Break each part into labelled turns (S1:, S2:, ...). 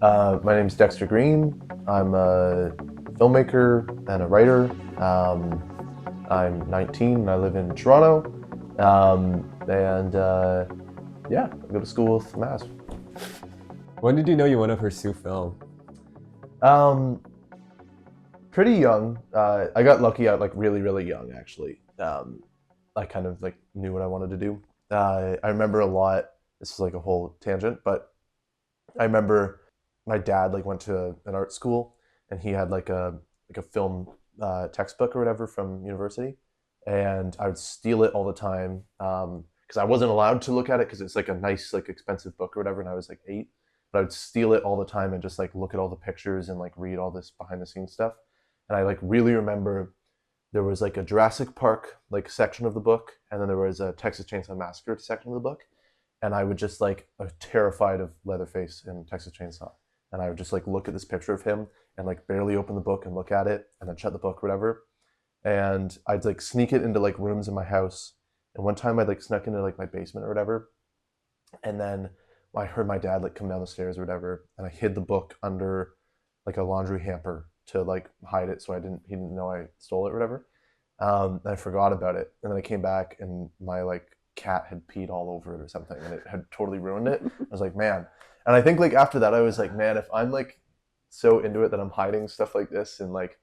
S1: My name's Dexter Greene. I'm a filmmaker and a writer. I'm 19 and I live in Toronto. And yeah, I go to school with Mass.
S2: When did you know you want to pursue film?
S1: Um, Pretty young. I got lucky out like really, really young actually. I kind of like knew what I wanted to do. I remember a lot. This is like a whole tangent, but I remember my dad like went to an art school and he had like a film textbook or whatever from university, and I would steal it all the time because I wasn't allowed to look at it because it's like a nice like expensive book or whatever, and I was like 8. But I would steal it all the time and just like look at all the pictures and like read all this behind the scenes stuff. And I like really remember there was like a Jurassic Park like section of the book, and then there was a Texas Chainsaw Massacre section of the book, and I would just like terrified of Leatherface in Texas Chainsaw, and I would just like look at this picture of him and like barely open the book and look at it, and then shut the book or whatever, and I'd like sneak it into like rooms in my house, and one time I'd like snuck into like my basement or whatever, and then I heard my dad like come down the stairs or whatever, and I hid the book under like a laundry hamper to like hide it so he didn't know I stole it or whatever. And I forgot about it, and then I came back and my like cat had peed all over it or something, and it had totally ruined it. I was like, man. And I think like after that, I was like, man, if I'm like so into it that I'm hiding stuff like this, and like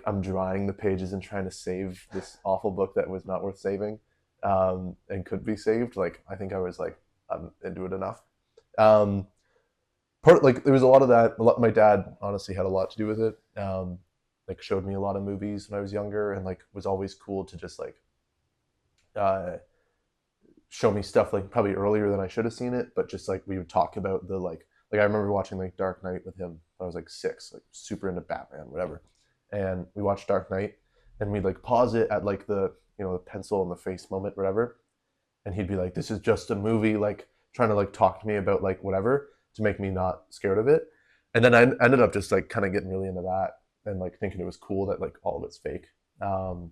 S1: I'm drying the pages and trying to save this awful book that was not worth saving, and could be saved. Like I think I was like, I'm into it enough. Um, like there was a lot of that. My dad honestly had a lot to do with it. Like showed me a lot of movies when I was younger, and like was always cool to just like uh, show me stuff like probably earlier than I should have seen it, but just like we would talk about the like I remember watching like Dark Knight with him when I was like 6, like super into Batman, whatever. And we watched Dark Knight, and we'd like pause it at like the pencil in the face moment, whatever. And he'd be like, "This is just a movie," like trying to like talk to me about like whatever to make me not scared of it. And then I ended up just like kind of getting really into that and like thinking it was cool that like all of it's fake. Um,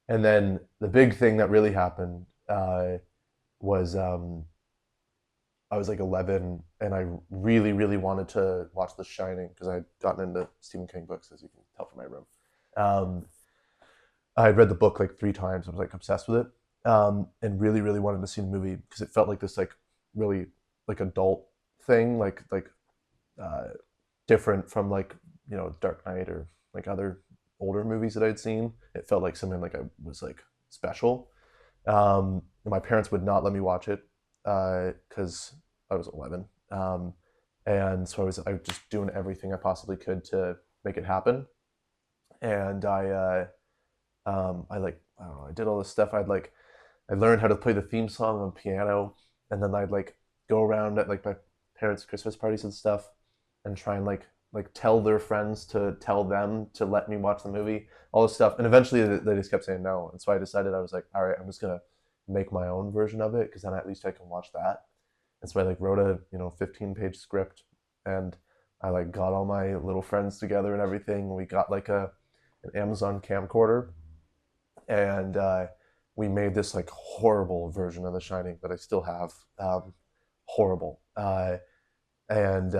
S1: and then the big thing that really happened was I was like 11, and I really, really wanted to watch The Shining because I had gotten into Stephen King books, as you can tell from my room. Um, I had read the book like 3 times. I was like obsessed with it, and really, really wanted to see the movie because it felt like this like really like adult thing, like uh, different from like Dark Knight or like other older movies that I'd seen. It felt like something like I was like special. My parents would not let me watch it because I was 11, and so I was just doing everything I possibly could to make it happen. And I like I don't know, I did all this stuff. I learned how to play the theme song on piano, and then I'd like go around at like my parents' Christmas parties and stuff, and try and like tell their friends to tell them to let me watch the movie, all this stuff. And eventually they just kept saying no, and so I decided I was like, all right, I'm just gonna make my own version of it because then at least I can watch that. And so I like wrote a 15-page script, and I like got all my little friends together and everything. We got like a an Amazon camcorder, and we made this like horrible version of The Shining that I still have. Horrible. And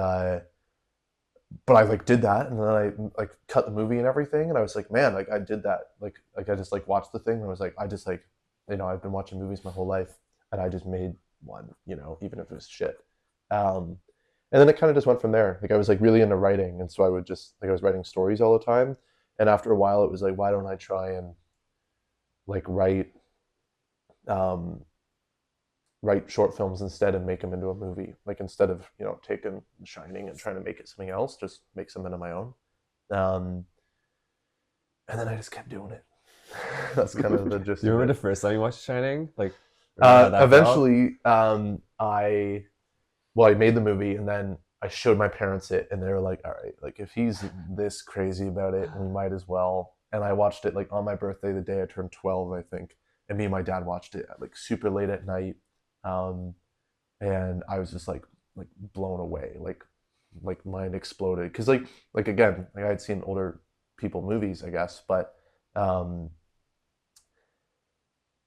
S1: But I like did that, and then I like cut the movie and everything, and I was like, man, like I did that. Like I just like watched the thing, and I was like, I just like I've been watching movies my whole life, and I just made one, even if it was shit. Um, and then it kind of just went from there. Like I was like really into writing, and so I would just like I was writing stories all the time. And after a while, it was like, why don't I try and like um, write short films instead and make them into a movie? Like instead of taking Shining and trying to make it something else, just make something of my own. Um, and then I just kept doing it. That's kind of the
S2: Do
S1: gist
S2: you
S1: of
S2: remember
S1: it.
S2: the first time you watched Shining? Like, remember how that felt?
S1: Eventually, I made the movie, and then I showed my parents it, and they were like, "All right, like if he's this crazy about it, we might as well." And I watched it like on my birthday, the day I turned 12, I think. And me and my dad watched it at like super late at night, um, and I was just like blown away, like mind exploded because like again, like I had seen older people movies, I guess, but um,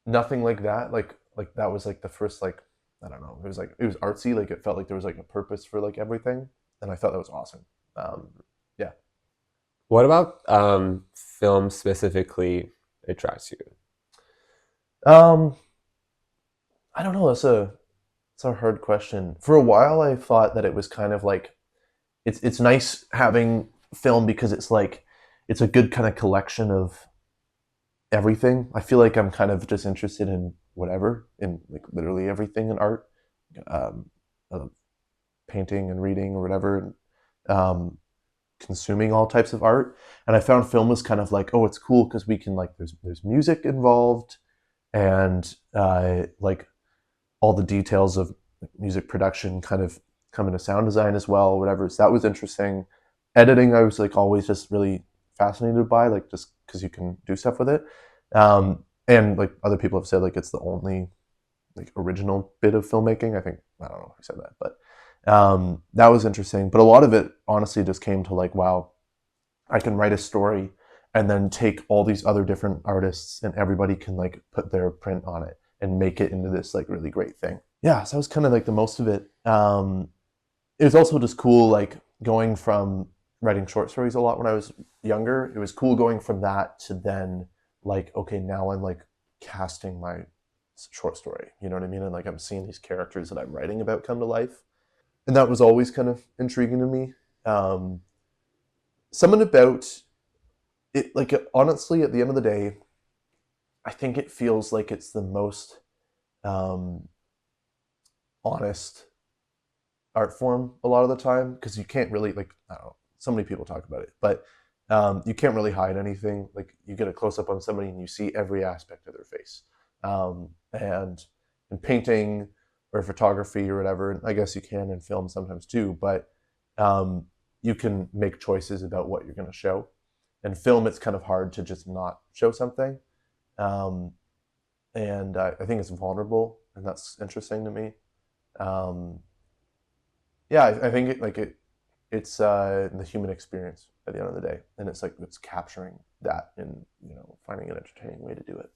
S1: nothing like that. Like that was like the first like I don't know. It was artsy. Like it felt like there was like a purpose for like everything. and I thought that was awesome. Um, yeah.
S2: What about film specifically attracts you?
S1: Um, I don't know. It's a hard question. For a while, I thought that it was kind of like it's nice having film because it's like it's a good kind of collection of everything. I feel like I'm kind of just interested in whatever, in like literally everything in art, um, uh, painting and reading or whatever, um, consuming all types of art. And I found film was kind of like, oh, it's cool because we can like there's music involved and like all the details of music production kind of come into sound design as well, whatever. So that was interesting. Editing, I was like always just really fascinated by, like just because you can do stuff with it. And like other people have said, like it's the only like original bit of filmmaking. I think I don't know who said that, but that was interesting. But a lot of it honestly just came to like, wow, I can write a story and then take all these other different artists and everybody can like put their print on it and make it into this like really great thing. Yeah, so that was kind of like the most of it. It was also just cool like going from writing short stories a lot when I was younger. It was cool going from that to then like okay, now I'm like casting my short story. You know what I mean? And like I'm seeing these characters that I'm writing about come to life, and that was always kind of intriguing to me. Um, Something about it, like honestly, at the end of the day, I think it feels like it's the most um, honest art form a lot of the time because you can't really like I don't know. So many people talk about it, but you can't really hide anything. Like you get a close up on somebody and you see every aspect of their face. And in painting or photography or whatever, and I guess you can in film sometimes too, but um, you can make choices about what you're going to show. In film, it's kind of hard to just not show something, um, and I think it's vulnerable, and that's interesting to me. Um, yeah, I think it's the human experience at the end of the day, and it's like it's capturing that and finding an entertaining way to do it.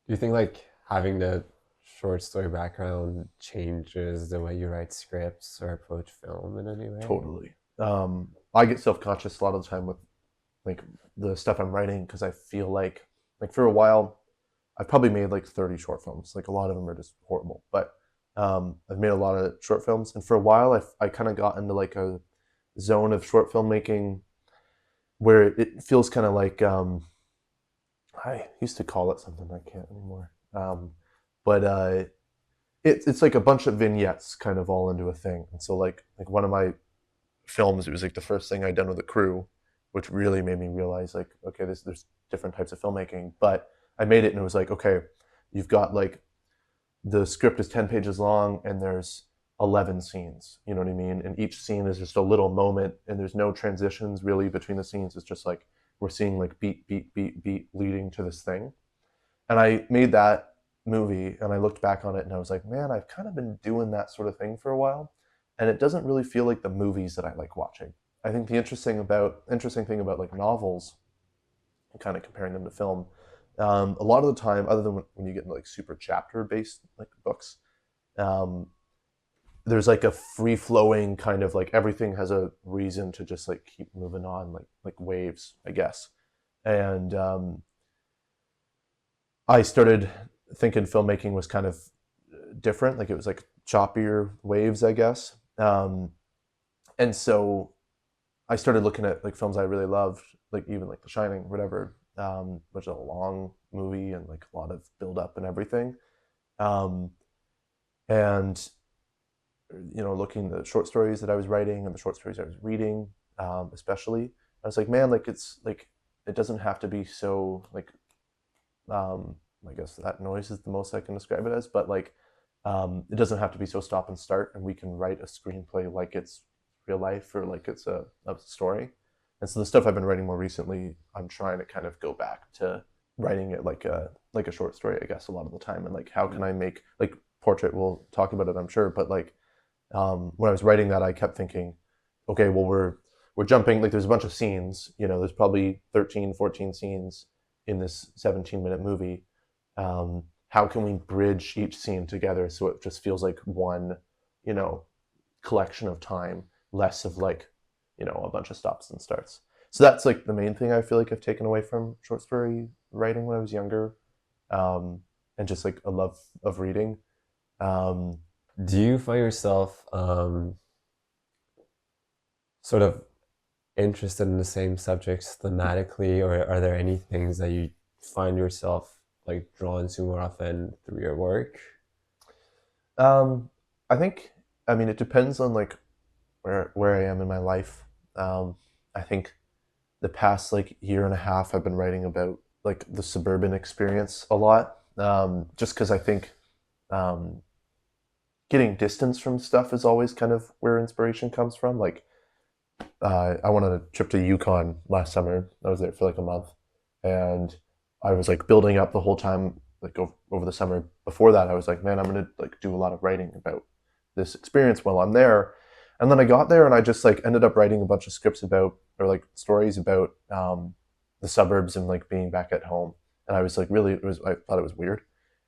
S2: Do you think like having the short story background changes the way you write scripts or approach film in any way?
S1: Totally. I get self conscious a lot of the time with like the stuff I'm writing because I feel like for a while I've probably made like 30 short films. Like a lot of them are just horrible, but I've made a lot of short films, and for a while I kind of got into like a zone of short filmmaking where it feels kind of like I used to call it something I can't anymore. But it's like a bunch of vignettes kind of all into a thing. And so like one of my films, it was like the first thing I'd done with a crew, which really made me realize like okay, there's different types of filmmaking. But I made it and it was like okay, you've got like the script is 10 pages long and there's 11 scenes, you know what I mean, and each scene is just a little moment and there's no transitions really between the scenes. It's just like we're seeing like beat beat beat beat leading to this thing. And I made that movie and I looked back on it and I was like, man, I've kind of been doing that sort of thing for a while, and it doesn't really feel like the movies that I like watching. I think the interesting thing about like novels and kind of comparing them to film, a lot of the time, other than when you get into like super chapter based like books, um, there's like a free flowing kind of like everything has a reason to just like keep moving on like waves, I guess. And I started thinking filmmaking was kind of different, like it was like choppier waves, I guess. And so I started looking at like films I really loved, like even like The Shining, whatever, which is a long movie and like a lot of build up and everything. Um, and looking at the short stories that I was writing and the short stories I was reading, especially, I was like, man, like it's like it doesn't have to be so like um, I guess that noise is the most I can describe it as, but like it doesn't have to be so stop and start, and we can write a screenplay like it's real life or like it's a story. And so the stuff I've been writing more recently, I'm trying to kind of go back to writing it like a short story, I guess, a lot of the time, and like how can I make like portrait. We'll talk about it, I'm sure, but like when I was writing that, I kept thinking, okay, well, we're jumping, like there's a bunch of scenes, there's probably 13, 14 scenes in this 17-minute movie. How can we bridge each scene together so it just feels like one, you know, collection of time? less of like, a bunch of stops and starts. So that's like the main thing I feel like I've taken away from short story writing when I was younger, and just like a love of reading. Um,
S2: Do you find yourself sort of interested in the same subjects thematically, or are there any things that you find yourself like drawn to more often through your work?
S1: um, I think, I mean, it depends on like where I am in my life. I think the past like year and a half, I've been writing about like the suburban experience a lot, just because I think um, getting distance from stuff is always kind of where inspiration comes from. Like I went on a trip to Yukon last summer. I was there for like a month, and I was like building up the whole time. Like over the summer before that, I was like, man, I'm gonna like do a lot of writing about this experience while I'm there. And then I got there, and I just like ended up writing a bunch of scripts about, or like stories about, the suburbs and like being back at home. And I was like, really, it was, I thought it was weird.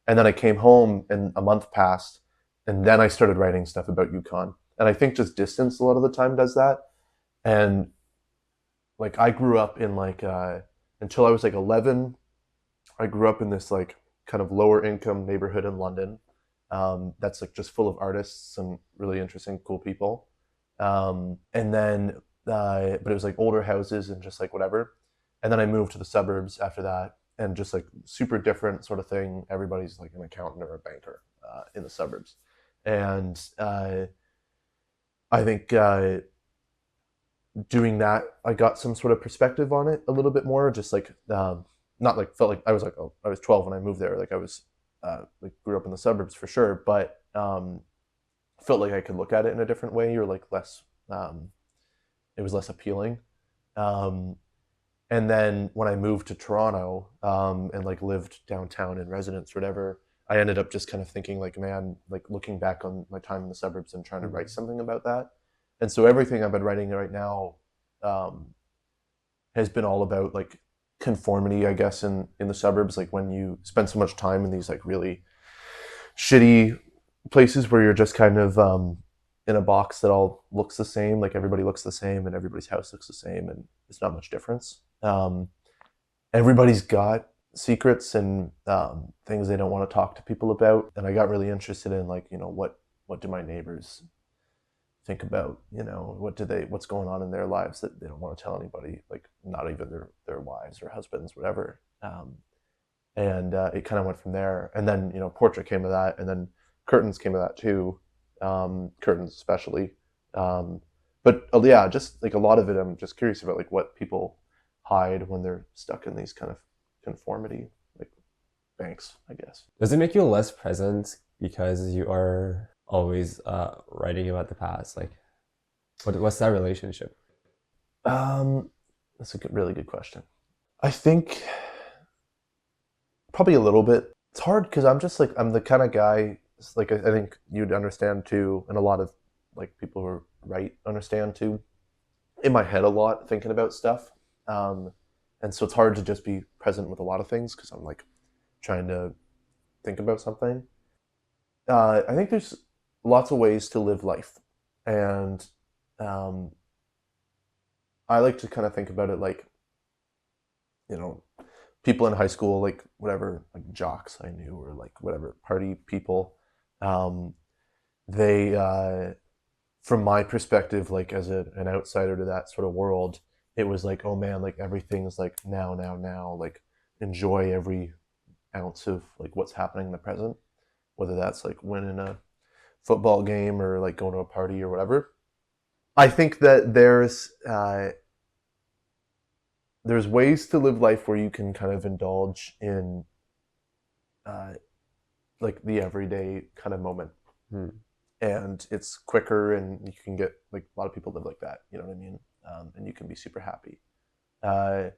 S1: And then I came home, and a month passed, and then I started writing stuff about Yukon. And I think just distance a lot of the time does that. And like I grew up in like until I was like 11, I grew up in this like kind of lower income neighborhood in London, that's like just full of artists and really interesting cool people. And then but it was like older houses and just like whatever. And then I moved to the suburbs after that, and just like super different sort of thing. Everybody's like an accountant or a banker in the suburbs. And I think doing that, I got some sort of perspective on it a little bit more. Just like not like felt like I was like, oh, I was 12 when I moved there. Like I was like grew up in the suburbs for sure, but felt like I could look at it in a different way, or like less. It was less appealing. Um, and then when I moved to Toronto, and like lived downtown in residence or whatever, I ended up just kind of thinking like, man, like looking back on my time in the suburbs and trying to write something about that. And so everything I've been writing right now um, has been all about like conformity, I guess, in the suburbs. Like when you spend so much time in these like really shitty places where you're just kind of in a box that all looks the same. Like everybody looks the same, and everybody's house looks the same, and it's not much difference. Everybody's got secrets and things they don't want to talk to people about. And I got really interested in like, what do my neighbors think about, what's going on in their lives that they don't want to tell anybody, like not even their wives or husbands, whatever. And it kind of went from there. And then portrait came of that, and then curtains came of that too. Curtains especially. But yeah, just like a lot of it, I'm just curious about like what people hide when they're stuck in these kind of conformity, like banks, I guess.
S2: Does it make you less present because you are always writing about the past? Like, what's that relationship?
S1: um, that's a really good question. I think probably a little bit. It's hard because I'm just like, I'm the kind of guy, like I think you'd understand too, and a lot of like people who write understand too, in my head a lot thinking about stuff. Um, and so it's hard to just be present with a lot of things because I'm like trying to think about something. I think there's lots of ways to live life. And um, I like to kind of think about it like, you know, people in high school, like whatever, like jocks I knew, or like whatever party people, um, they, from my perspective, like as an outsider to that sort of world, it was like, oh man, like everything's like now, now, now, like enjoy every ounce of like what's happening in the present, whether that's like winning a football game or like going to a party or whatever. I think that there's ways to live life where you can kind of indulge in uh, like the everyday kind of moment,
S2: Hmm.
S1: and it's quicker, and you can get like a lot of people live like that. You know what I mean? And you can be super happy. Uh,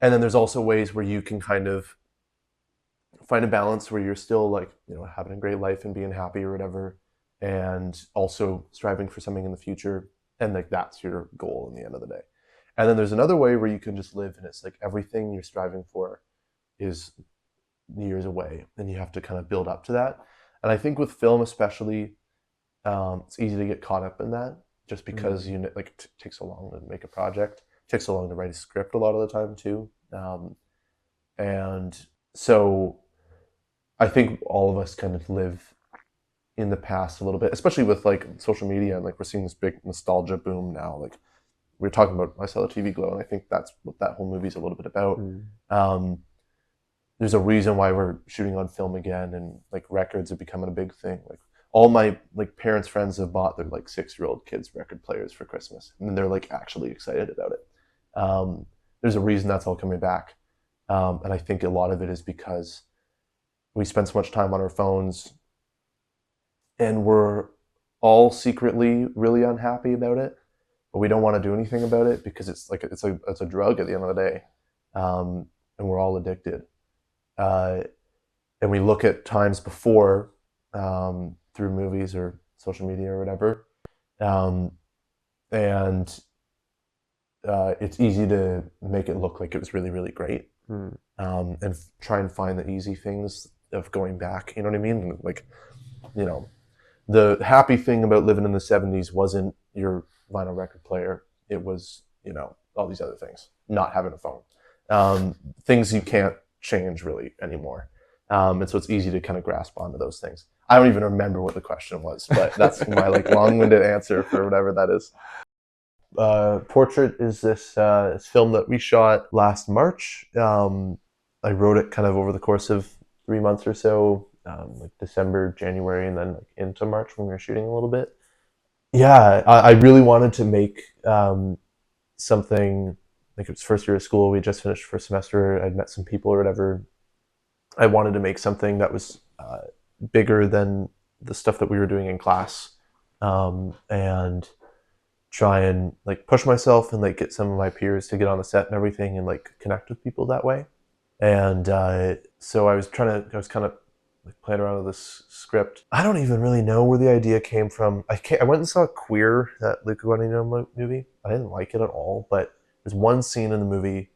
S1: and then there's also ways where you can kind of find a balance where you're still like having a great life and being happy or whatever, and also striving for something in the future, and like that's your goal in the end of the day. And then there's another way where you can just live, and it's like everything you're striving for is years away, and you have to kind of build up to that. And I think with film especially, it's easy to get caught up in that. just because like it takes so long to make a project, it takes so long to write a script a lot of the time too. And so I think all of us kind of live in the past a little bit, especially with like social media, and like we're seeing this big nostalgia boom now. Like we were talking about I Saw the TV Glow, and I think that's what that whole movie's a little bit about. Um, there's a reason why we're shooting on film again, and like records are becoming a big thing. Like all my like parents' friends have bought their like 6-year-old kids record players for Christmas, and they're like actually excited about it. There's a reason that's all coming back, and I think a lot of it is because we spend so much time on our phones, and we're all secretly really unhappy about it, but we don't want to do anything about it because it's like it's a drug at the end of the day, and we're all addicted. Uh, and we look at times before through movies or social media or whatever, um, and it's easy to make it look like it was really really great, and try and find the easy things of going back. You know what I mean? Like, you know, the happy thing about living in the 70s wasn't your vinyl record player. It was, you know, all these other things, not having a phone, things you can't change really anymore. And so it's easy to kind of grasp onto those things. I don't even remember what the question was, but that's my like long-winded answer for whatever that is. Portrait is this film that we shot last March. I wrote it kind of over the course of 3 months or so, like December, January, and then like into March when we were shooting a little bit. Yeah, I really wanted to make something. Like it was first year of school. We just finished first semester. I'd met some people or whatever. I wanted to make something that was bigger than the stuff that we were doing in class, and try and like push myself and like get some of my peers to get on the set and everything and like connect with people that way. And so I was kind of like playing around with this script. I don't even really know where the idea came from. I went and saw Queer, that Luca Guadagnino movie. I didn't like it at all, but there's one scene in the movie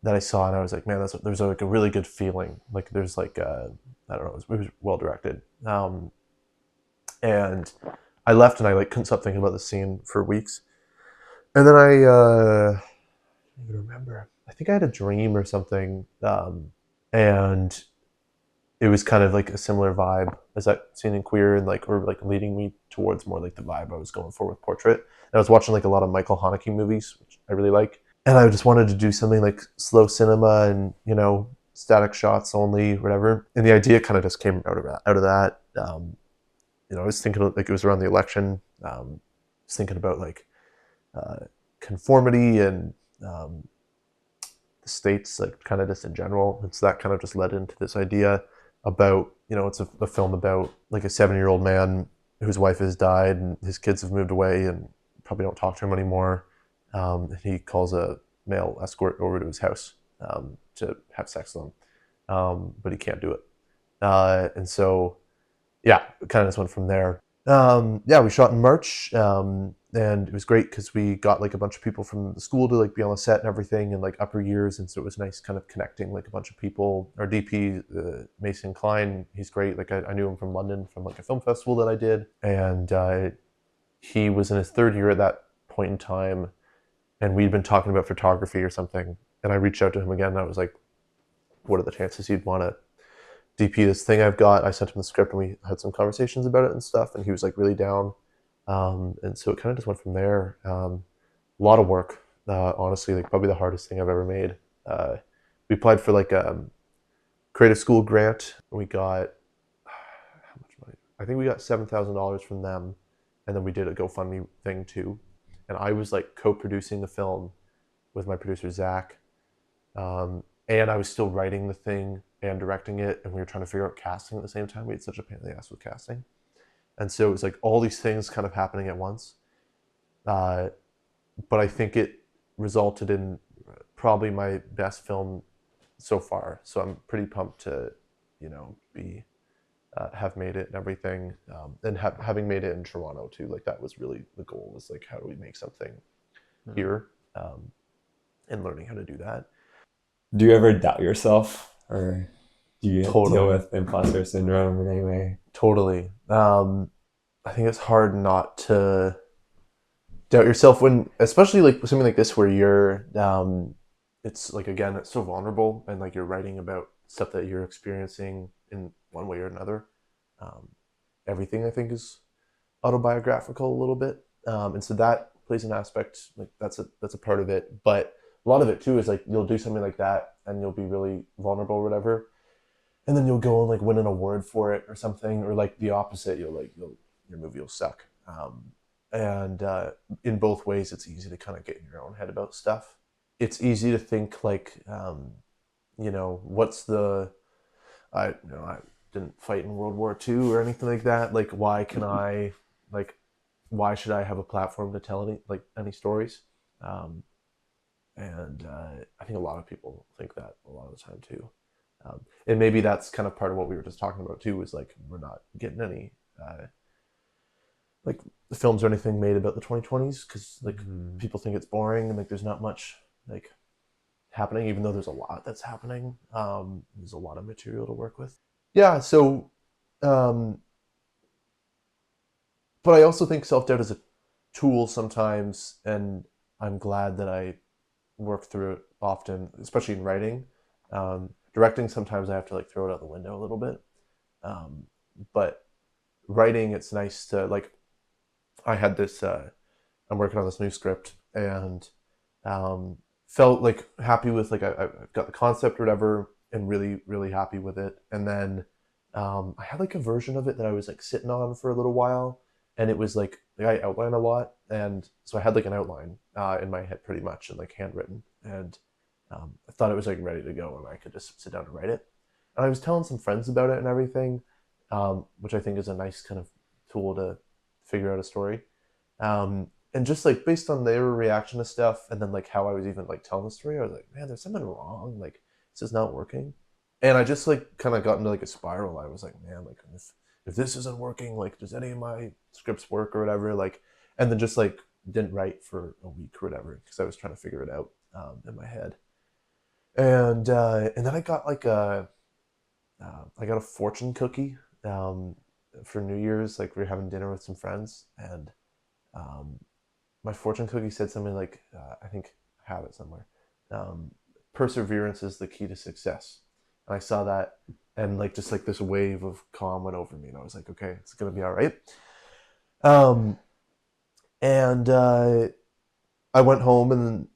S1: that I saw and I was like, man, there's like a really good feeling. Like there's like I don't know, it was well directed. And I left and I like couldn't stop thinking about the scene for weeks. And then I don't even remember. I think I had a dream or something, and it was kind of like a similar vibe as that scene in Queer, and like or like leading me towards more like the vibe I was going for with Portrait. And I was watching like a lot of Michael Haneke movies, which I really like, and I just wanted to do something like slow cinema and, you know, static shots only, whatever. And the idea kind of just came out of that. You know, I was thinking like it was around the election. I was thinking about like conformity and the states, like kind of just in general. And so that kind of just led into this idea about, you know, it's a film about like a 7-year-old man whose wife has died and his kids have moved away and probably don't talk to him anymore. And he calls a male escort over to his house to have sex with him, but he can't do it. And so, yeah, it kind of just went from there. Yeah, we shot in March, and it was great because we got like a bunch of people from the school to like be on the set and everything, and like upper years, and so it was nice kind of connecting like a bunch of people. Our DP, Mason Klein, he's great. Like I knew him from London from like a film festival that I did, and he was in his third year at that point in time, and we'd been talking about photography or something, and I reached out to him again, and I was like, what are the chances you'd want to DP this thing I've got? I sent him the script and we had some conversations about it and stuff, and he was like really down. And so it kind of just went from there. A lot of work, honestly, like probably the hardest thing I've ever made. We applied for like a creative school grant. We got how much money? I think we got $7,000 from them, and then we did a GoFundMe thing too. And I was like co-producing the film with my producer Zach, and I was still writing the thing and directing it, and we were trying to figure out casting at the same time. We had such a pain in the ass with casting, and so it was like all these things kind of happening at once. But I think it resulted in probably my best film so far. So I'm pretty pumped to, you know, be have made it and everything, and having made it in Toronto too. Like that was really the goal. Was like, how do we make something here, and learning how to do that.
S2: Do you ever doubt yourself, or do you
S1: Totally.
S2: deal with imposter syndrome in any way?
S1: Totally. I think it's hard not to doubt yourself when, especially like something like this where you're, it's like again, it's so vulnerable, and like you're writing about stuff that you're experiencing in one way or another. Um, Everything I think is autobiographical a little bit, and so that plays an aspect. Like that's a part of it, but a lot of it too is like you'll do something like that and you'll be really vulnerable or whatever, and then you'll go and like win an award for it or something, or like the opposite, you'll your movie will suck. And In both ways, it's easy to kind of get in your own head about stuff. It's easy to think like, what's the I didn't fight in World War II or anything like that. Like, why can I like why should I have a platform to tell any stories? Um, and I think a lot of people think that a lot of the time too. And maybe that's kind of part of what we were just talking about too. Is like we're not getting any like films or anything made about the 2020s because like people think it's boring and like there's not much like happening, even though there's a lot that's happening. There's a lot of material to work with. Yeah. So, um, but I also think self doubt is a tool sometimes, and I'm glad that I work through it often, especially in writing. Directing, sometimes I have to like throw it out the window a little bit. Um, but writing, it's nice to like. I had this. I'm working on this new script, and um, felt like happy with like I got the concept or whatever, and really happy with it. And then I had like a version of it that I was like sitting on for a little while, and it was like I outline a lot, and so I had like an outline in my head pretty much, and like handwritten, and I thought it was like ready to go, and I could just sit down and write it. And I was telling some friends about it and everything, which I think is a nice kind of tool to figure out a story. And just like based on their reaction to stuff, and then like how I was even like telling the story, I was like, man, there's something wrong. Like this is not working. And I just like kind of got into like a spiral. I was like, man, like if this isn't working, like does any of my scripts work or whatever? Like, and then just like didn't write for a week or whatever because I was trying to figure it out in my head. And then I got a fortune cookie for New Year's. Like we were having dinner with some friends, and um, my fortune cookie said something like, I think I have it somewhere. Um, Perseverance is the key to success. And I saw that, and like just like this wave of calm went over me, and I was like, okay, it's gonna be all right. Um, and I went home and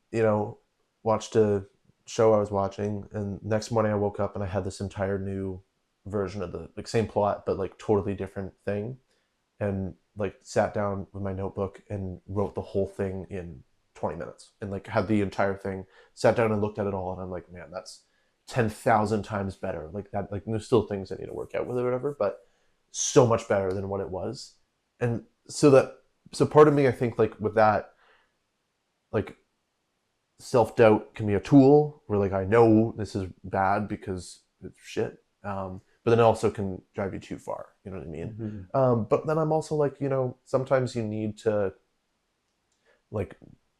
S1: watched a show I was watching, and next morning I woke up and I had this entire new version of the like same plot but like totally different thing, and like sat down with my notebook and wrote the whole thing in 20 minutes, and like had the entire thing, sat down and looked at it all, and I'm like, man, that's 10,000 times better. Like that, like there's still things I need to work out with it or whatever, but so much better than what it was. And so part of me, I think, like with that, like self doubt can be a tool where like I know this is bad because it's shit. But then it also can drive you too far. You know what I mean?
S2: Mhm.
S1: But then I'm also like, sometimes you need to like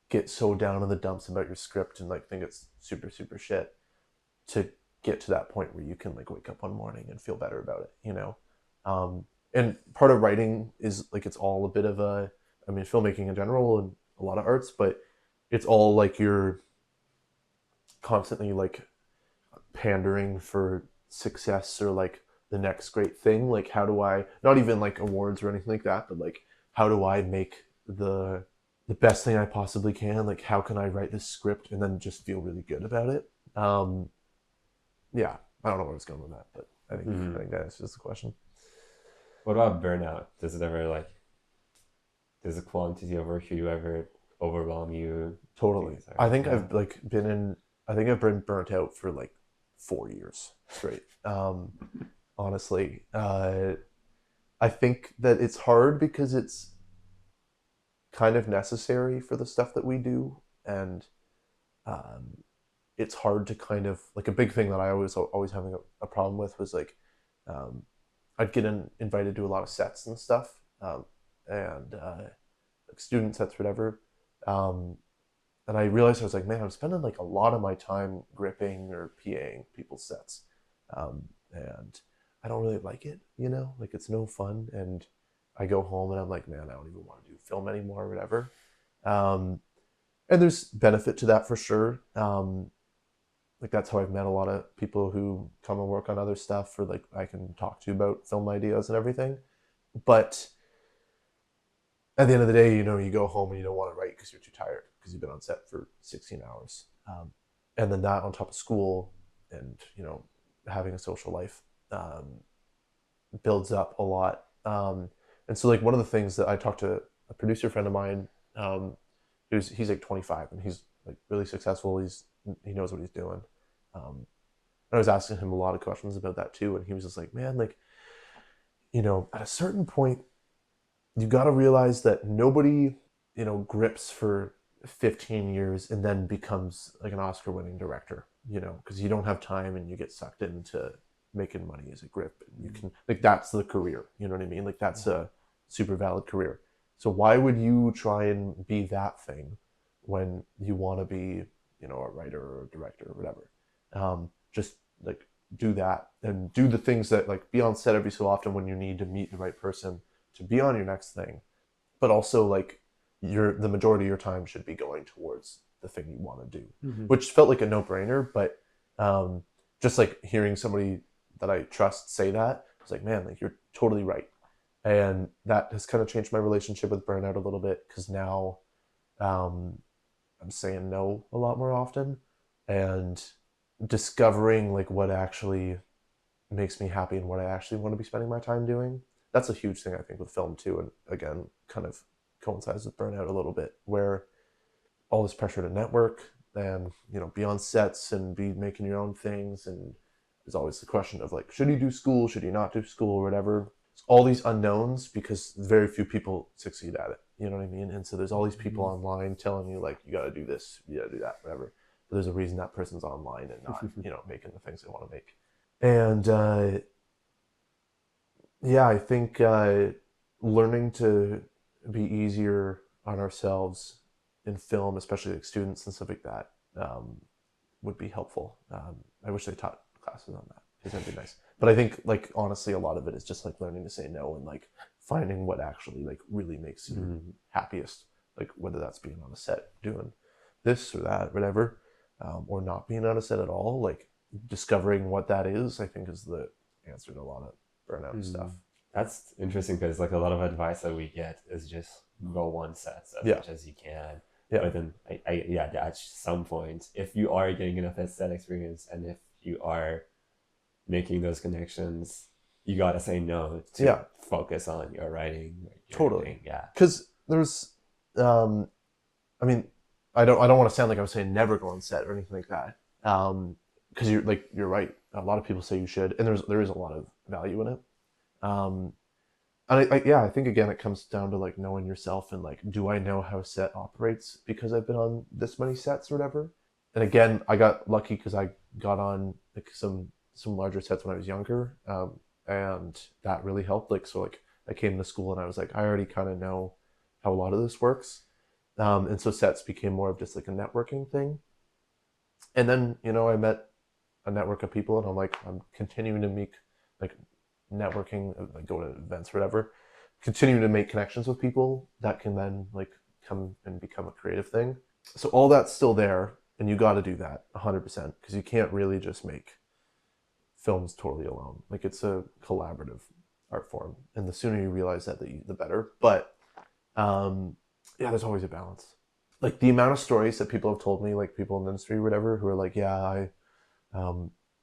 S1: get so down in the dumps about your script and like think it's super shit to get to that point where you can like wake up one morning and feel better about it. Um, and part of writing is like it's all a bit of I mean, filmmaking in general and a lot of arts, but it's all like you're constantly like pandering for success or like the next great thing. Like, how do I, not even like awards or anything like that, but like, how do I make the best thing I possibly can? Like, how can I write this script and then just feel really good about it? Yeah, I don't know where I was going with that, but I think that answers the question.
S2: What about burnout? Does it ever like does the quantity of work you do ever overwhelm you?
S1: Totally.
S2: Things like
S1: I think
S2: yeah.
S1: I've like been in. I think I've been burnt out for like 4 years straight. Honestly, I think that it's hard because it's kind of necessary for the stuff that we do, and um, it's hard to kind of like a big thing that I always having a problem with was like um, I'd get invited to a lot of sets and stuff, and like student sets, whatever. Um, and I realized I was like, man, I'm spending like a lot of my time gripping or PAing people's sets, and I don't really like it. Like it's no fun. And I go home and I'm like, man, I don't even want to do film anymore or whatever. And there's benefit to that for sure. Like that's how I've met a lot of people who come and work on other stuff, or like I can talk to about film ideas and everything. But at the end of the day, you go home and you don't want to write because you're too tired because you've been on set for 16 hours. And then that on top of school and, having a social life builds up a lot. And so like one of the things that I talked to a producer friend of mine, he's like 25 and he's like really successful. He knows what he's doing. I was asking him a lot of questions about that too. And he was just like, man, like, at a certain point, you got to realize that nobody, grips for 15 years and then becomes like an Oscar winning director, because you don't have time and you get sucked into making money as a grip. And you can, like, that's the career, you know what I mean? Like, that's a super valid career. So why would you try and be that thing when you want to be, a writer or a director or whatever? Just like do that and do the things that, like, be on set every so often when you need to meet the right person to be on your next thing, but also like the majority of your time should be going towards the thing you want to do, which felt like a no-brainer. But just like hearing somebody that I trust say that, I was like, man, like you're totally right. And that has kind of changed my relationship with burnout a little bit, because now I'm saying no a lot more often and discovering like what actually makes me happy and what I actually want to be spending my time doing. That's a huge thing I think with film too, and again kind of coincides with burnout a little bit, where all this pressure to network and be on sets and be making your own things, and there's always the question of like, should you do school, should you not do school, or whatever. All these unknowns because very few people succeed at it, you know what I mean? And so there's all these people online telling you like, you got to do this, you got to do that, whatever. But there's a reason that person's online and not making the things they want to make. And yeah, I think learning to be easier on ourselves in film, especially like students and stuff like that, would be helpful. I wish they taught classes on that, because that'd be nice. But I think, like, honestly, a lot of it is just like learning to say no and like finding what actually like really makes you happiest, like whether that's being on a set doing this or that, whatever, or not being on a set at all. Like discovering what that is, I think, is the answer to a lot of burnout stuff.
S2: That's interesting, because like a lot of advice that we get is just go on sets as much as you can.
S1: Yeah.
S2: But then at some point, if you are getting enough set experience and if you are making those connections, you gotta say no to focus on your writing.
S1: Totally. Yeah. Because there's, I mean, I don't want to sound like I was saying never go on set or anything like that. Because you're right. A lot of people say you should, and there is a lot of value in it. And I think again it comes down to like knowing yourself and like, do I know how a set operates because I've been on this many sets or whatever. And again, I got lucky because I got on like some larger sets when I was younger, and that really helped. Like, so like I came to school and I was like, I already kind of know how a lot of this works, and so sets became more of just like a networking thing. And then I met a network of people, and I'm continuing to make like networking, like go to events or whatever, continuing to make connections with people that can then like come and become a creative thing. So all that's still there, and you got to do that 100%, because you can't really just make films totally alone. Like, it's a collaborative art form, and the sooner you realize that, the better. But yeah, there's always a balance. Like the amount of stories that people have told me, like people in the industry or whatever, who are like, yeah,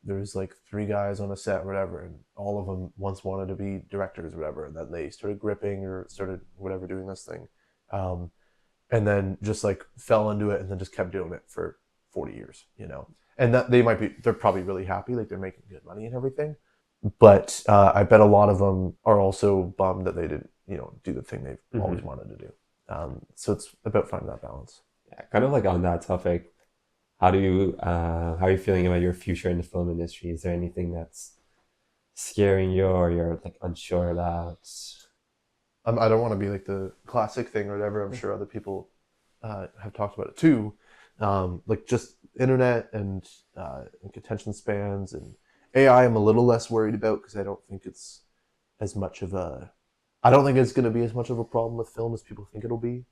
S1: there's like 3 guys on a set or whatever, and all of them once wanted to be directors or whatever, and then they started gripping or started whatever doing this thing, and then just like fell into it and then just kept doing it for 40 years, and that they're probably really happy, like they're making good money and everything, but I bet a lot of them are also bummed that they didn't do the thing they've always wanted to do. So it's about finding that balance.
S2: Yeah, kind of like on that topic, how are you feeling about your future in the film industry? Is there anything that's scaring you or you're like unsure about?
S1: I don't want to be like the classic thing or whatever. I'm sure other people have talked about it too. Like just internet and like attention spans and AI, I'm a little less worried about, because I don't think it's as much of a, I don't think it's going to be as much of a problem with film as people think it'll be.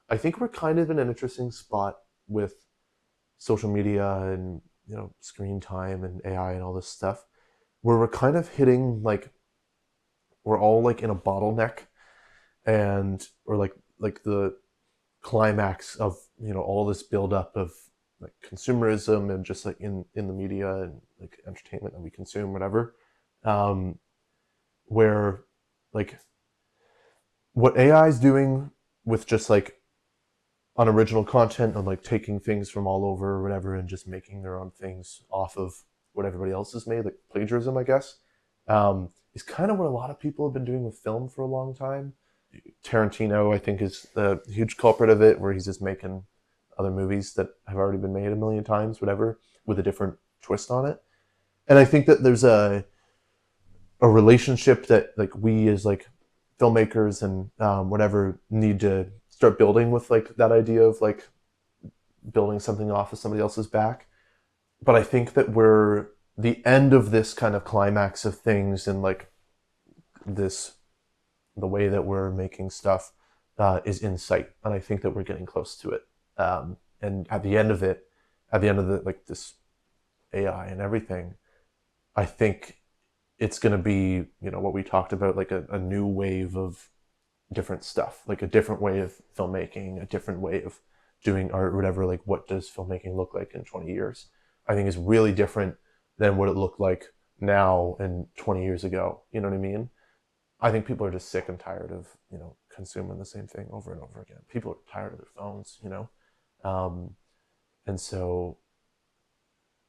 S1: I think we're kind of in an interesting spot with social media and screen time and AI and all this stuff, where we're kind of hitting like we're all like in a bottleneck, and or like the climax of all this buildup of like consumerism and just like in the media and like entertainment that we consume, whatever, um, where like what AI is doing with just like unoriginal content and like taking things from all over or whatever and just making their own things off of what everybody else has made, like plagiarism, I guess, is kind of what a lot of people have been doing with film for a long time. Tarantino, I think, is the huge culprit of it, where he's just making other movies that have already been made a million times, whatever, with a different twist on it. And I think that there's a relationship that like we as like filmmakers and whatever need to start building with like that idea of like building something off of somebody else's back. But I think that we're the end of this kind of climax of things, and like this the way that we're making stuff is in sight, and I think that we're getting close to it. And at the end of it, at the end of the like this AI and everything, I think it's going to be what we talked about, like a new wave of different stuff, like a different way of filmmaking, a different way of doing art or whatever. Like, what does filmmaking look like in 20 years? I think is really different than what it looked like now and 20 years ago. You know what I mean? I think people are just sick and tired of consuming the same thing over and over again. People are tired of their phones. Um, and so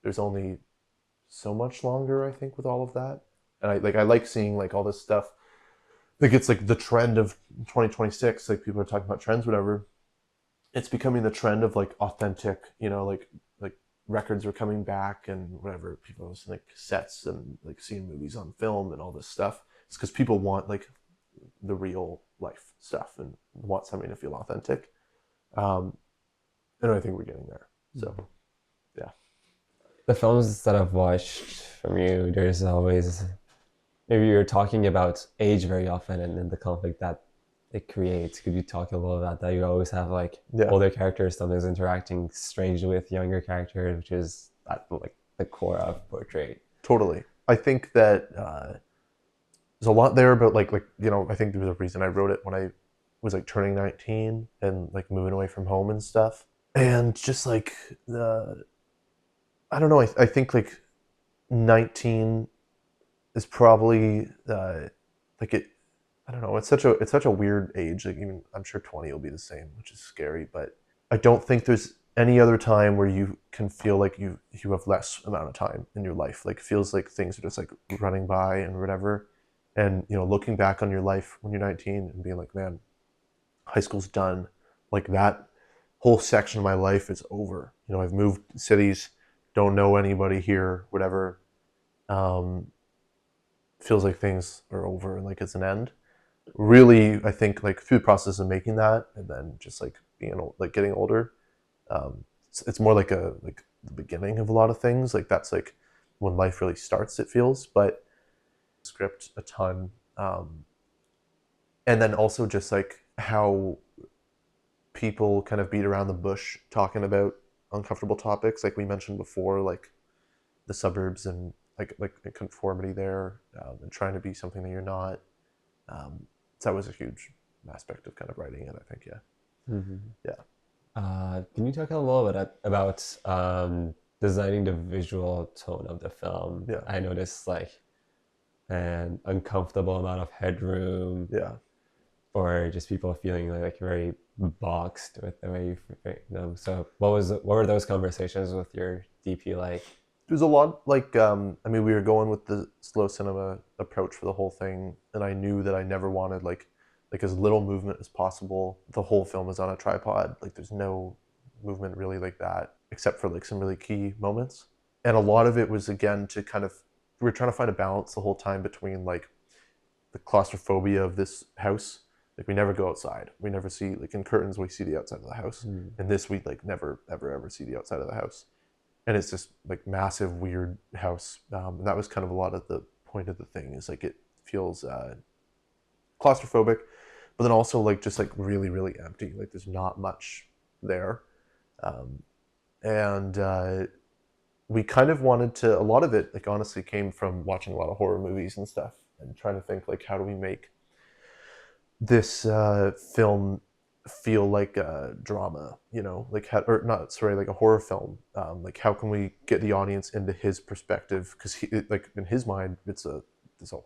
S1: there's only so much longer, I think, with all of that. And I like seeing like all this stuff. Like it's like the trend of 2026. Like people are talking about trends, whatever. It's becoming the trend of like authentic, like records are coming back and whatever. People are listening to cassettes and like seeing movies on film and all this stuff. It's because people want like the real life stuff and want something to feel authentic. Um, and I think we're getting there. So, yeah.
S2: The films that I've watched from you, there's always maybe you're talking about age very often and then the conflict that it creates. Could you talk a little about that? You always have like
S1: Yeah.
S2: older characters sometimes interacting strangely with younger characters, which is at like the core of portrait.
S1: Totally. I think that there's a lot there about I think there was a reason I wrote it when I was like turning 19 and like moving away from home and stuff. And just like the I don't know, I think like 19 is probably like it I don't know, it's such a weird age. Like even I'm sure 20 will be the same, which is scary, but I don't think there's any other time where you can feel like you have less amount of time in your life. Like it feels like things are just like running by and whatever. And looking back on your life when you're 19 and being like, man, high school's done. Like that whole section of my life is over. I've moved cities, don't know anybody here, whatever. Um, Feels like things are over and like it's an end. Really, I think like through the process of making that, and then just like being like getting older, it's more like like the beginning of a lot of things. Like that's like when life really starts. It feels, but script a ton, and then also just like how people kind of beat around the bush talking about uncomfortable topics, like we mentioned before, like the suburbs and like conformity there, and trying to be something that you're not. So that was a huge aspect of kind of writing it, I think. Yeah.
S2: Mm-hmm.
S1: Yeah.
S2: Can you talk a little bit about designing the visual tone of the film?
S1: Yeah.
S2: I noticed like an uncomfortable amount of headroom,
S1: Yeah.
S2: or just people feeling like very boxed with the way you frame them. So what were those conversations with your DP like?
S1: There's a lot like I mean we were going with the slow cinema approach for the whole thing, and I knew that I never wanted like as little movement as possible. The whole film is on a tripod. Like there's no movement really like that, except for like some really key moments. And a lot of it was again to kind of we were trying to find a balance the whole time between like the claustrophobia of this house. Like we never go outside. We never see like in curtains we see the outside of the house.
S2: Mm.
S1: And this we like never ever see the outside of the house. And it's this like massive weird house. And that was kind of a lot of the point of the thing is like it feels claustrophobic, but then also like just like really really empty. Like there's not much there, um, and we kind of wanted to. A lot of it, like honestly, came from watching a lot of horror movies and stuff, and trying to think like how do we make this film feel like a drama, you know, like how, or not, sorry, like a horror film. Like how can we get the audience into his perspective? Because he, like in his mind, it's a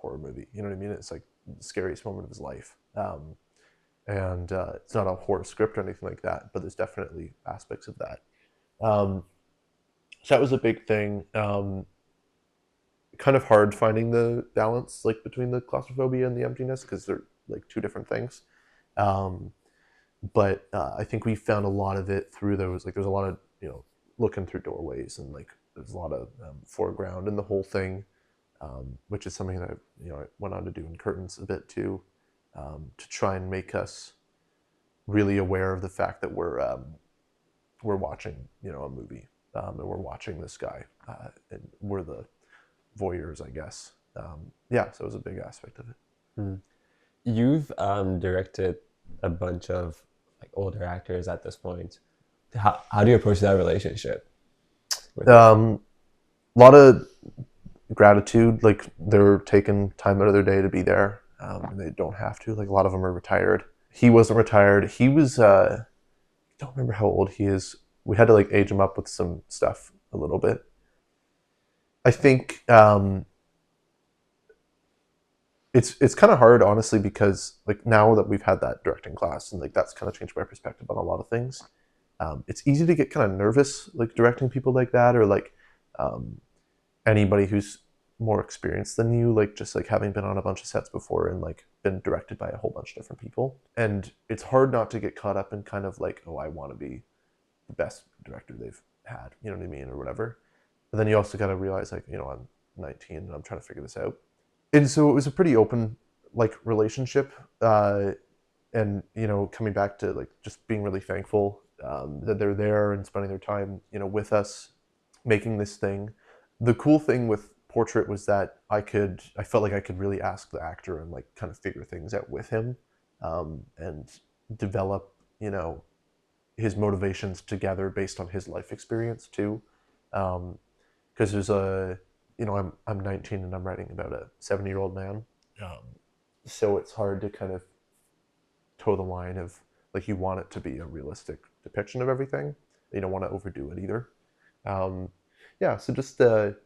S1: horror movie. You know what I mean? It's like the scariest moment of his life. And it's not a horror script or anything like that, but there's definitely aspects of that. Um, so that was a big thing. Kind of hard finding the balance like between the claustrophobia and the emptiness because they're like two different things. Um, but I think we found a lot of it through those. Like, there's a lot of looking through doorways, and like there's a lot of foreground in the whole thing, which is something that I went on to do in Curtains a bit too, to try and make us really aware of the fact that we're watching a movie, and we're watching this guy, and we're the voyeurs, I guess. Yeah, so it was a big aspect of it.
S2: Mm. You've directed a bunch of like older actors at this point. How do you approach that relationship with
S1: A lot of gratitude, like they're taking time out of their day to be there, and they don't have to. Like a lot of them are retired. He wasn't retired. He was I don't remember how old he is. We had to like age him up with some stuff a little bit. I think it's kind of hard, honestly, because like now that we've had that directing class and like that's kind of changed my perspective on a lot of things. It's easy to get kind of nervous like directing people like that, or like um, anybody who's more experienced than you, like just like having been on a bunch of sets before and like been directed by a whole bunch of different people. And it's hard not to get caught up in kind of like, oh, I want to be the best director they've had, you know what I mean, or whatever. But then you also got to realize like, I'm 19 and I'm trying to figure this out. And so it was a pretty open like relationship, and coming back to like just being really thankful that they're there and spending their time with us making this thing. The cool thing with Portrait was that I felt like I could really ask the actor and like kind of figure things out with him, and develop his motivations together based on his life experience too. Because there's I'm 19 and I'm writing about a 70-year-old man, um, so it's hard to kind of toe the line of like you want it to be a realistic depiction of everything. You don't want to overdo it either. Um, yeah, so just a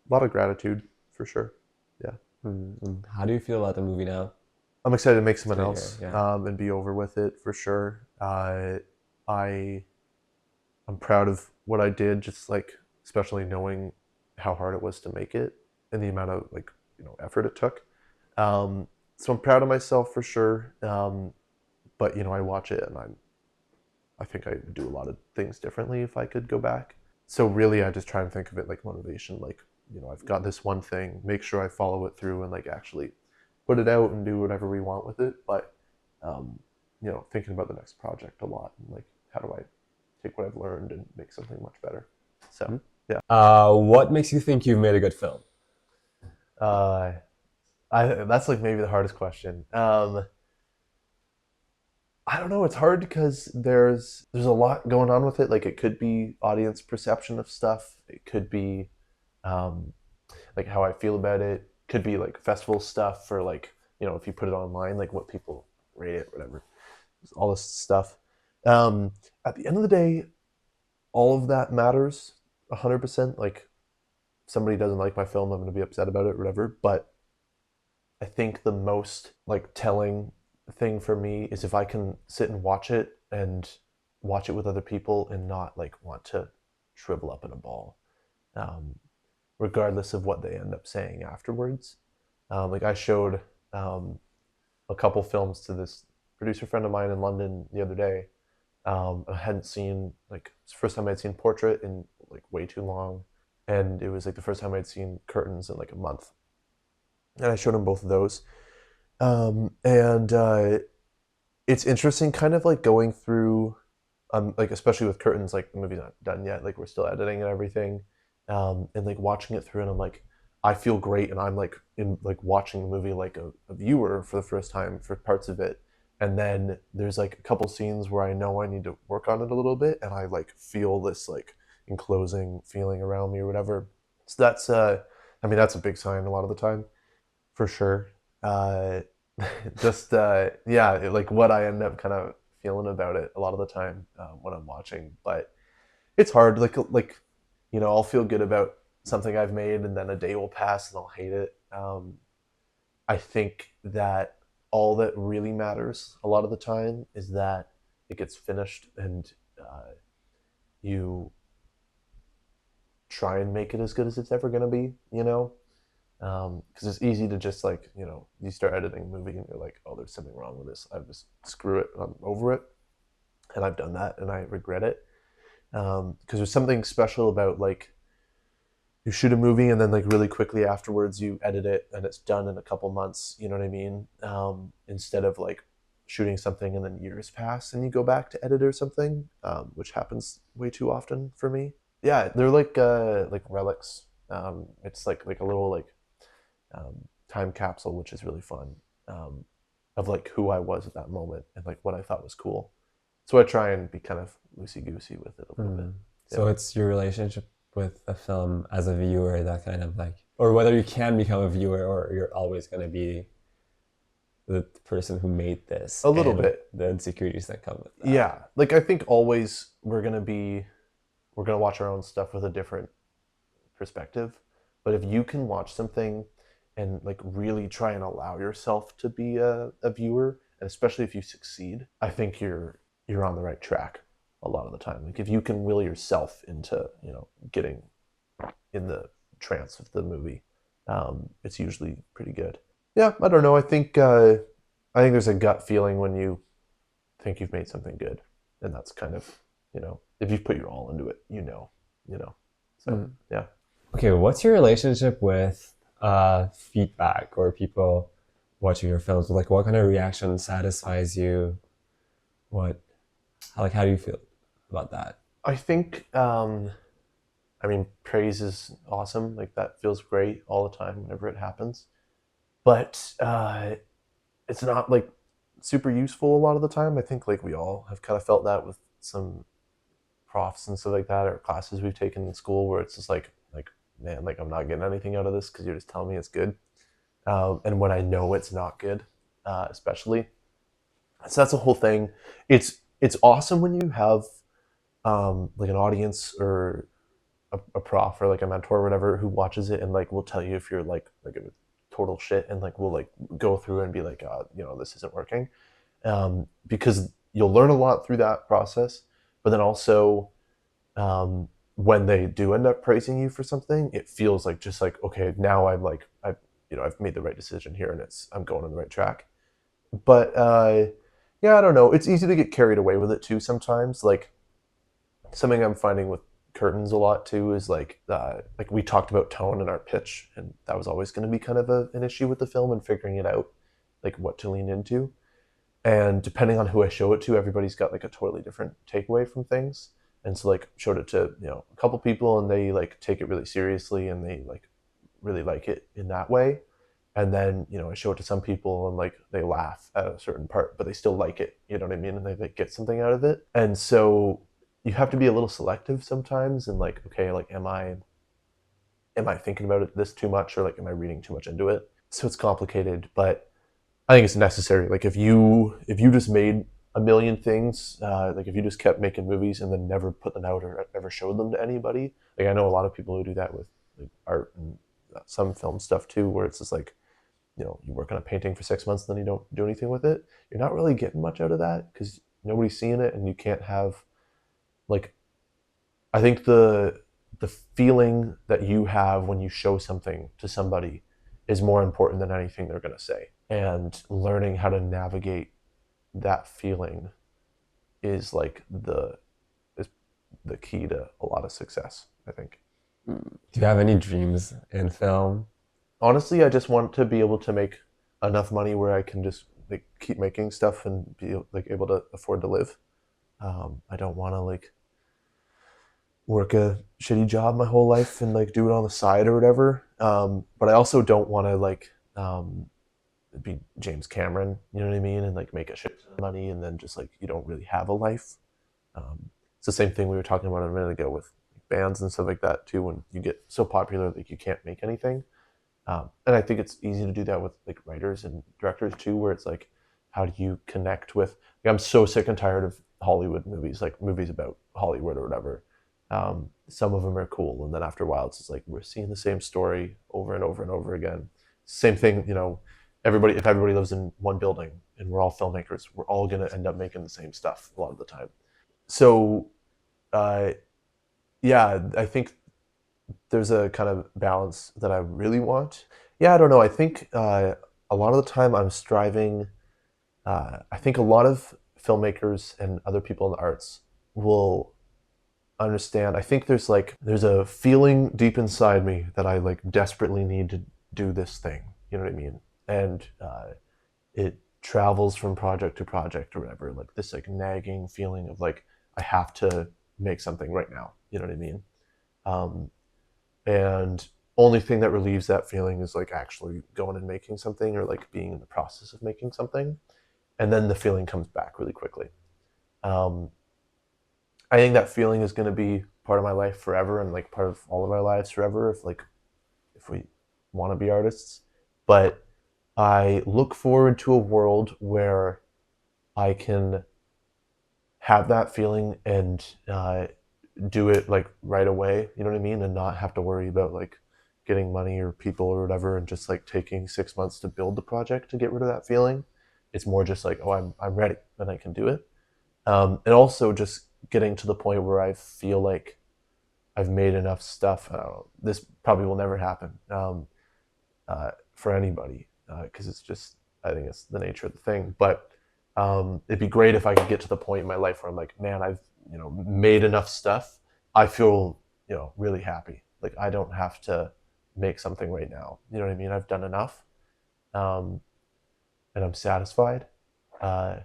S1: lot of gratitude for sure. Yeah,
S2: How do you feel about the movie now?
S1: I'm excited to make someone
S2: So
S1: else,
S2: yeah.
S1: and be over with it for sure. I I'm proud of what I did, just like especially knowing how hard it was to make it and the amount of like effort it took. So I'm proud of myself for sure. But I watch it and I think I would do a lot of things differently if I could go back. So really, I just try and think of it like motivation. Like I've got this one thing, make sure I follow it through and like actually put it out and do whatever we want with it. But um, thinking about the next project a lot and like how do I take what I've learned and make something much better. So yeah.
S2: What makes you think you've made a good film?
S1: Uh, that's like maybe the hardest question. I don't know. It's hard because there's a lot going on with it. Like it could be audience perception of stuff. It could be um, like how I feel about it. Could be like festival stuff, or like if you put it online, like what people rate it, whatever. All this stuff. Um, at the end of the day, all of that matters 100%. Like somebody doesn't like my film, I'm going to be upset about it, whatever. But I think the most like telling thing for me is if I can sit and watch it with other people and not like want to shrivel up in a ball, um, regardless of what they end up saying afterwards. Like I showed um, a couple films to this producer friend of mine in London the other day. I hadn't seen like it's the first time I'd seen Portrait in like way too long, and it was like the first time I'd seen Curtains in like a month, and I showed him both of those. And It's interesting, kind of like going through, like especially with Curtains, like the movie's not done yet, like we're still editing and everything, and like watching it through, and I'm like, I feel great, and I'm like in like watching the movie like a viewer for the first time for parts of it, and then there's like a couple scenes where I know I need to work on it a little bit, and I like feel this like enclosing feeling around me or whatever. So that's I mean that's a big sign a lot of the time for sure. Uh, just yeah, like what I end up kind of feeling about it a lot of the time when I'm watching, but it's hard. You know, I'll feel good about something I've made, and then a day will pass and I'll hate it. I think that all that really matters a lot of the time is that it gets finished, and you try and make it as good as it's ever going to be, you know? Because it's easy to just like, you know, you start editing a movie and you're like, oh, there's something wrong with this. I just screw it. I'm over it. And I've done that and I regret it. Because there's something special about like you shoot a movie and then like really quickly afterwards you edit it and it's done in a couple months. You know what I mean? Instead of like shooting something and then years pass and you go back to edit or something, which happens way too often for me. Yeah, they're like relics. It's like a little like time capsule, which is really fun, of like who I was at that moment and like what I thought was cool. So I try and be kind of loosey goosey with it a little bit.
S2: So it's your relationship with a film as a viewer that kind of like, or whether you can become a viewer or you're always going to be the person who made this.
S1: A little
S2: and
S1: bit.
S2: the insecurities that come with that.
S1: Yeah, like I think always we're gonna watch our own stuff with a different perspective. But if you can watch something and like really try and allow yourself to be a viewer, and especially if you succeed, I think you're on the right track a lot of the time. Like if you can will yourself into, you know, getting in the trance of the movie, it's usually pretty good. Yeah, I don't know. I think there's a gut feeling when you think you've made something good, and that's kind of, you know, if you put your all into it, you know. So yeah.
S2: Okay, what's your relationship with feedback or people watching your films? Like, what kind of reaction satisfies you? What, like, how do you feel about that?
S1: I think I mean praise is awesome. Like that feels great all the time whenever it happens. But it's not like super useful a lot of the time. I think like we all have kind of felt that with some profs and stuff like that, or classes we've taken in school where it's just like man, like I'm not getting anything out of this because you're just telling me it's good. And when I know it's not good, especially, so that's the whole thing. It's awesome when you have like an audience or a prof or like a mentor or whatever who watches it and like will tell you if you're like a total shit, and like will like go through and be like, you know, this isn't working, because you'll learn a lot through that process. But then also, when they do end up praising you for something, it feels like just like okay, now I've you know I've made the right decision here and I'm going on the right track. But yeah, I don't know. It's easy to get carried away with it too sometimes. Like something I'm finding with curtains a lot too is like we talked about tone and our pitch, and that was always going to be kind of an issue with the film and figuring it out, like what to lean into. And depending on who I show it to, everybody's got like a totally different takeaway from things. And so like showed it to, you know, a couple people and they like take it really seriously and they like really like it in that way. And then, you know, I show it to some people and like they laugh at a certain part, but they still like it, you know what I mean? And they like get something out of it. And so you have to be a little selective sometimes and like, okay, like am I thinking about it this too much, or like am I reading too much into it? So it's complicated, but I think it's necessary. Like if you just made a million things, like if you just kept making movies and then never put them out or ever showed them to anybody, like I know a lot of people who do that with like art and some film stuff too, where it's just like, you know, you work on a painting for 6 months and then you don't do anything with it. You're not really getting much out of that because nobody's seeing it, and you can't have like I think the feeling that you have when you show something to somebody is more important than anything they're going to say. And learning how to navigate that feeling is like is the key to a lot of success, I think.
S2: Do you have any dreams in film?
S1: Honestly, I just want to be able to make enough money where I can just like keep making stuff and be like able to afford to live. I don't want to like work a shitty job my whole life and like do it on the side or whatever. But I also don't want to like be James Cameron, you know what I mean, and like make a shit ton of money, and then just like you don't really have a life. It's the same thing we were talking about a minute ago with bands and stuff like that too. When you get so popular that you can't make anything, and I think it's easy to do that with like writers and directors too, where it's like, how do you connect with? Like, I'm so sick and tired of Hollywood movies, like movies about Hollywood or whatever. Some of them are cool, and then after a while, it's just like we're seeing the same story over and over and over again. Same thing, you know. If everybody lives in one building and we're all filmmakers, we're all gonna end up making the same stuff a lot of the time. So, uh, yeah, I think there's a kind of balance that I really want. Yeah, I don't know. I think a lot of the time I'm striving. I think a lot of filmmakers and other people in the arts will understand. I think there's a feeling deep inside me that I like desperately need to do this thing. You know what I mean? And it travels from project to project or whatever. Like this like nagging feeling of like I have to make something right now. You know what I mean? Um, and only thing that relieves that feeling is like actually going and making something or like being in the process of making something, and then the feeling comes back really quickly. um, I think that feeling is going to be part of my life forever and like part of all of our lives forever if we want to be artists. But I look forward to a world where I can have that feeling and do it like right away, you know what I mean, and not have to worry about like getting money or people or whatever, and just like taking 6 months to build the project to get rid of that feeling. It's more just like, oh, I'm ready and I can do it. And also just getting to the point where I feel like I've made enough stuff. I don't know, this probably will never happen for anybody because it's just, I think it's the nature of the thing. But it'd be great if I could get to the point in my life where I'm like, man, I've made enough stuff. I feel really happy. Like I don't have to make something right now. You know what I mean? I've done enough, um, and I'm satisfied. Uh,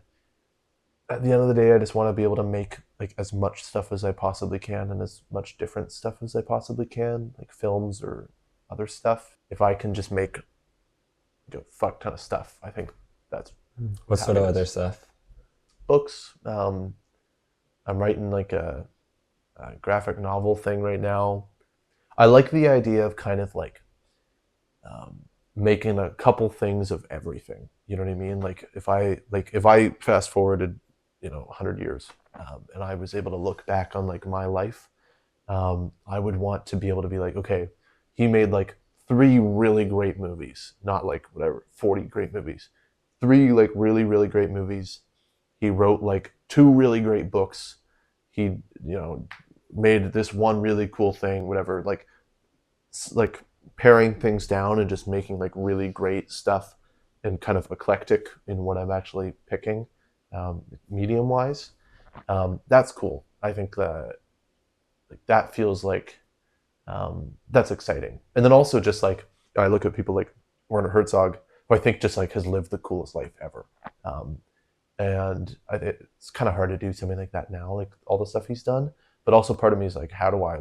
S1: at the end of the day, I just want to be able to make like as much stuff as I possibly can and as much different stuff as I possibly can, like films or other stuff. If I can just make like, a fuck ton of stuff, I think that's
S2: What sort of other
S1: happiness.
S2: stuff?
S1: Books. I'm writing like a graphic novel thing right now. I like the idea of kind of like making a couple things of everything. You know what I mean? Like if I fast forwarded 100 years, and I was able to look back on like my life, I would want to be able to be like, okay, he made like three really great movies, not like whatever 40 great movies, three like really really great movies. He wrote like two really great books. He made this one really cool thing, whatever. Like paring things down and just making like really great stuff and kind of eclectic in what I'm actually picking, medium wise. That's cool. I think that like that feels like that's exciting. And then also just like I look at people like Werner Herzog, who I think just like has lived the coolest life ever. Um, and it's kind of hard to do something like that now, like all the stuff he's done. But also part of me is like, how do I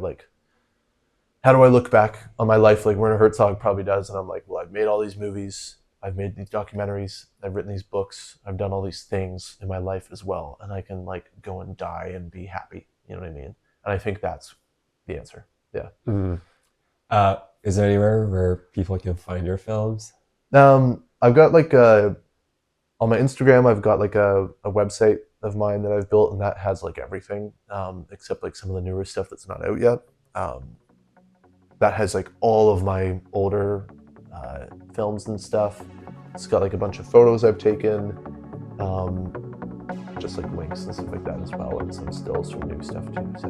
S1: look back on my life like Werner Herzog probably does? And I'm like, well, I've made all these movies, I've made these documentaries, I've written these books, I've done all these things in my life as well, and I can like go and die and be happy. You know what I mean? And I think that's the answer. Yeah.
S2: Mm. Is there anywhere where people can find your films?
S1: I've got like on my Instagram, I've got like a website of mine that I've built, and that has like everything except like some of the newer stuff that's not out yet. That has like all of my older films and stuff. It's got like a bunch of photos I've taken, just like links and stuff like that as well, and some stills from new stuff too. So.